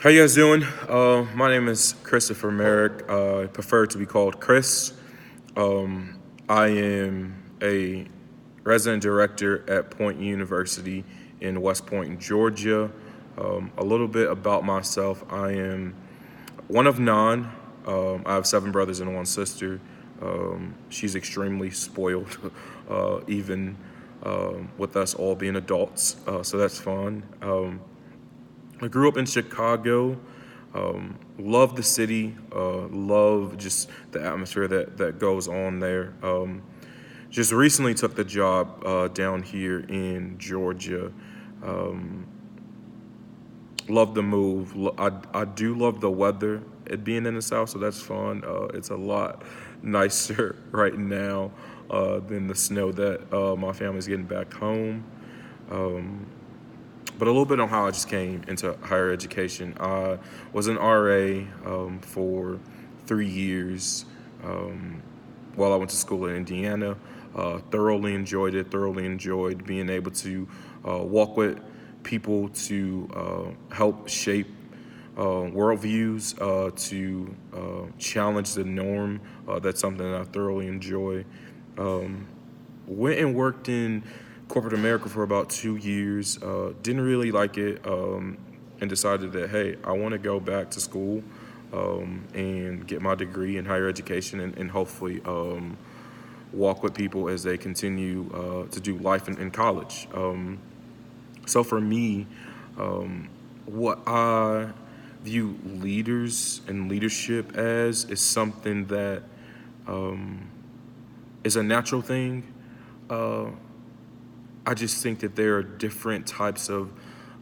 How you guys doing? My name is Christopher Merrick. I prefer to be called Chris. I am a resident director at Point University in West Point, Georgia. A little bit about myself. I am one of nine. I have seven brothers and one sister. She's extremely spoiled, even with us all being adults. So that's fun. I grew up in Chicago. Love the city. Love just the atmosphere that goes on there. Just recently took the job down here in Georgia. Love the move. I do love the weather. It being in the South, so that's fun. It's a lot nicer right now than the snow that my family's getting back home. But a little bit on how I just came into higher education. I was an RA for 3 years while I went to school in Indiana. Thoroughly enjoyed it. Thoroughly enjoyed being able to walk with people to help shape worldviews, to challenge the norm. That's something that I thoroughly enjoy. Went and worked in corporate America for about 2 years. Didn't really like it, and decided that hey, I want to go back to school and get my degree in higher education, and hopefully walk with people as they continue to do life in college. So for me, what I view leaders and leadership as is something that is a natural thing. I just think that there are different types of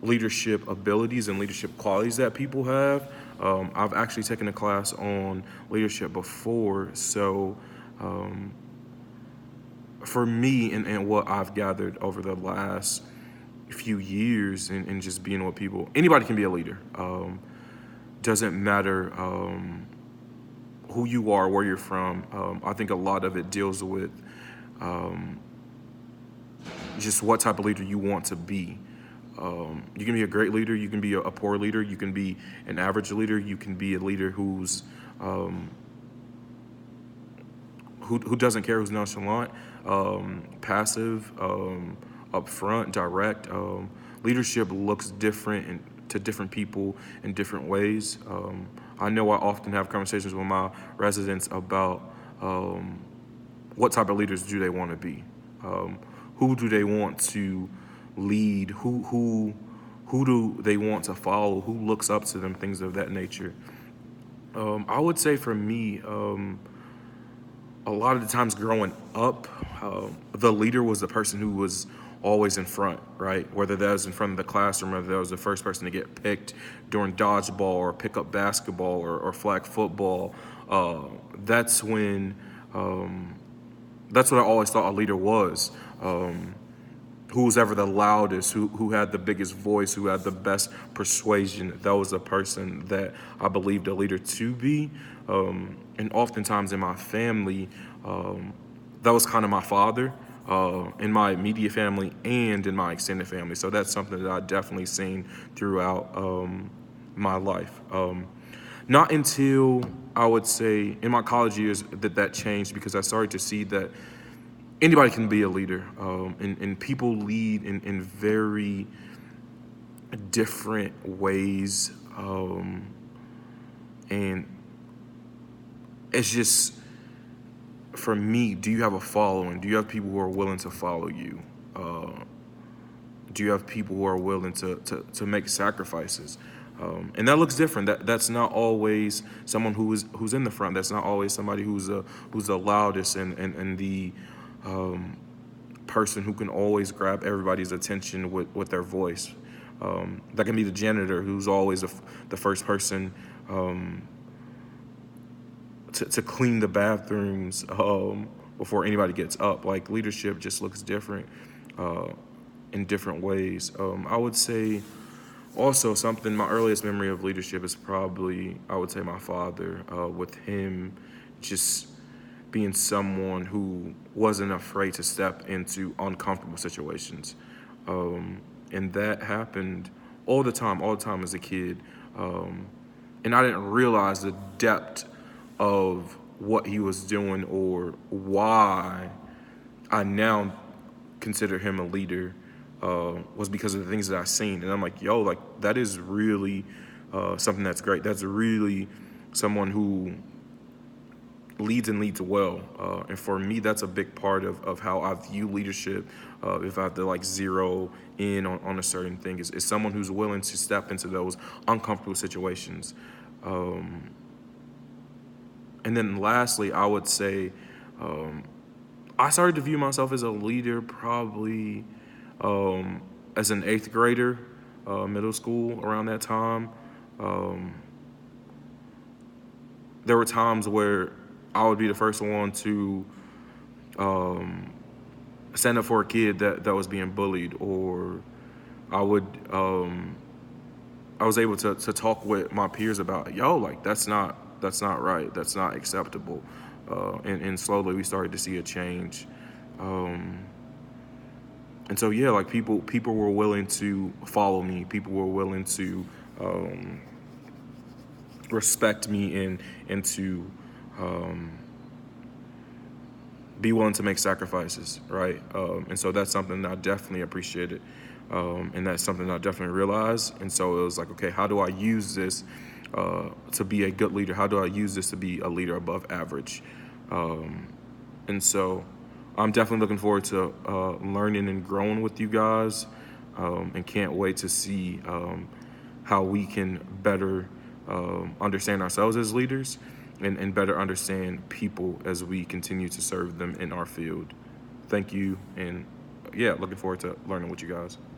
leadership abilities and leadership qualities that people have. I've actually taken a class on leadership before, so for me and what I've gathered over the last few years and just being with people, anybody can be a leader. Doesn't matter who you are, where you're from. I think a lot of it deals with just what type of leader you want to be. You can be a great leader, you can be a poor leader, you can be an average leader, you can be a leader who's who doesn't care, who's nonchalant, passive, upfront, direct. Leadership looks different to different people in different ways. I know I often have conversations with my residents about what type of leaders do they want to be. Who do they want to lead? Who do they want to follow? Who looks up to them? Things of that nature. I would say for me, a lot of the times growing up, the leader was the person who was always in front, right? Whether that was in front of the classroom, whether that was the first person to get picked during dodgeball or pick up basketball or flag football. That's when that's what I always thought a leader was. Who was ever the loudest, who had the biggest voice, who had the best persuasion. That was the person that I believed a leader to be. And oftentimes in my family, that was kind of my father, in my immediate family and in my extended family. So that's something that I definitely seen throughout my life. Not until I would say in my college years that changed, because I started to see that anybody can be a leader, and people lead in very different ways, and it's just, for me, do you have a following? Do you have people who are willing to follow you? Do you have people who are willing to make sacrifices? And that looks different. That's not always someone who's in the front. That's not always somebody who's the loudest and the person who can always grab everybody's attention with their voice. That can be the janitor who's always the first person to clean the bathrooms before anybody gets up. Like, leadership just looks different in different ways. I would say also something, my earliest memory of leadership is probably, I would say, my father, with him just being someone who wasn't afraid to step into uncomfortable situations. And that happened all the time as a kid. And I didn't realize the depth of what he was doing or why I now consider him a leader, was because of the things that I've seen. And I'm like, yo, like that is really something that's great. That's really someone who leads and leads well. And for me, that's a big part of how I view leadership. If I have to like zero in on a certain thing, is someone who's willing to step into those uncomfortable situations. And then lastly, I would say I started to view myself as a leader probably as an eighth grader, middle school, around that time. There were times where I would be the first one to stand up for a kid that was being bullied, or I would I was able to talk with my peers about, yo, like that's not right, that's not acceptable, and slowly we started to see a change. And so yeah, like people were willing to follow me, people were willing to respect me, and to be willing to make sacrifices, right? And so that's something that I definitely appreciated, and that's something that I definitely realized. And so it was like, okay, how do I use this to be a good leader? How do I use this to be a leader above average? And so I'm definitely looking forward to learning and growing with you guys, and can't wait to see how we can better understand ourselves as leaders, and better understand people as we continue to serve them in our field. Thank you, and yeah, looking forward to learning with you guys.